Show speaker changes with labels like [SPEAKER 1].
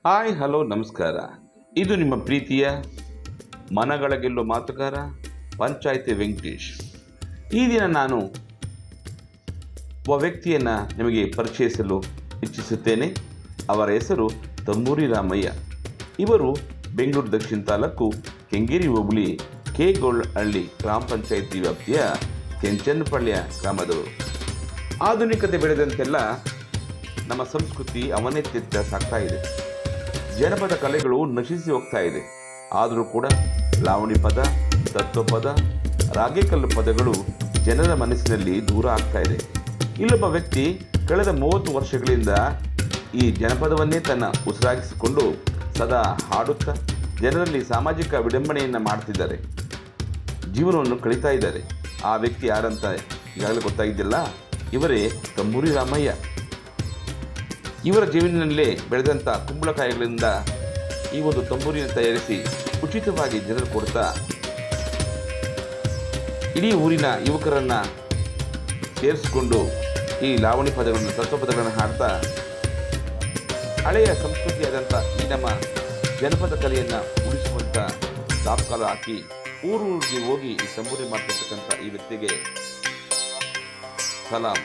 [SPEAKER 1] Hi hello ನಮಸ್ಕಾರ. ಇದು ನಿಮ್ಮ ಪ್ರೀತಿಯ ಮನಗಳ ಗೆಲ್ಲೋ ಮಾತುಗಾರ ಪಂಚಾಯಿತಿ ವೆಂಕಟೇಶ್. ಈ ದಿನ ನಾನು ಒಬ್ಬ ವ್ಯಕ್ತಿಯನ್ನು ನಿಮಗೆ ಪರಿಚಯಿಸಲು ಇಚ್ಛಿಸುತ್ತೇನೆ. ಅವರ ಹೆಸರು ತಂಬೂರಿ ರಾಮಯ್ಯ. ಇವರು ಬೆಂಗಳೂರು ದಕ್ಷಿಣ ತಾಲೂಕು ಕೆಂಗೇರಿ ಹೋಬಳಿ ಕೆ.ಗೊಳ್ಳಹಳ್ಳಿ ಗ್ರಾಮ ಪಂಚಾಯಿತಿ ವ್ಯಾಪ್ತಿಯ ಕೆಂಚನಪಳ್ಳಿಯ ಗ್ರಾಮದವರು. ಆಧುನಿಕತೆ ಬೆಳೆದಂತೆಲ್ಲ ನಮ್ಮ ಸಂಸ್ಕೃತಿ ಅವನತಿಯತ್ತ ಸಾಗ್ತಾ ಇದೆ. ಜನಪದ ಕಲೆಗಳು ನಶಿಸಿ ಹೋಗ್ತಾ ಇದೆ. ಆದರೂ ಕೂಡ ಲಾವಣಿ ಪದ, ತತ್ವಪದ, ರಾಗೇಕಲ್ಲು ಪದಗಳು ಜನರ ಮನಸ್ಸಿನಲ್ಲಿ ದೂರ ಆಗ್ತಾ ಇದೆ. ಇಲ್ಲೊಬ್ಬ ವ್ಯಕ್ತಿ ಕಳೆದ 30 ವರ್ಷಗಳಿಂದ ಈ ಜನಪದವನ್ನೇ ತನ್ನ ಉಸಿರಾಗಿಸಿಕೊಂಡು ಸದಾ ಹಾಡುತ್ತಾ ಜನರಲ್ಲಿ ಸಾಮಾಜಿಕ ವಿಡಂಬನೆಯನ್ನು ಮಾಡ್ತಿದ್ದಾರೆ, ಜೀವನವನ್ನು ಕಳೀತಾ ಇದ್ದಾರೆ. ಆ ವ್ಯಕ್ತಿ ಯಾರಂತ ಈಗಾಗಲೇ ಗೊತ್ತಾಗಿದ್ದಿಲ್ಲ. ಇವರೇ ತಂಬೂರಿ ರಾಮಯ್ಯ. ಇವರ ಜೀವನದಲ್ಲೇ ಬೆಳೆದಂಥ ಕುಂಬಳಕಾಯಿಗಳಿಂದ ಈ ಒಂದು ತಂಬೂರಿನ ತಯಾರಿಸಿ ಉಚಿತವಾಗಿ ಜನರು ಕೊಡ್ತಾ ಇಡೀ ಊರಿನ ಯುವಕರನ್ನು ಸೇರಿಸಿಕೊಂಡು ಈ ಲಾವಣಿ ಪದಗಳನ್ನು, ತತ್ವಪದಗಳನ್ನು ಹಾಡ್ತಾ ಹಳೆಯ ಸಂಸ್ಕೃತಿಯಾದಂಥ ಈ ನಮ್ಮ ಜನಪದ ಕಲೆಯನ್ನು ಉಳಿಸುವಂಥ ದಾಪಕಾಲ ಹಾಕಿ ಊರಿಗೆ ಹೋಗಿ ಈ ತಂಬೂರಿ ಮಾಡ್ತಿರ್ತಕ್ಕಂಥ ಈ ವ್ಯಕ್ತಿಗೆ ಸಲಾಂ.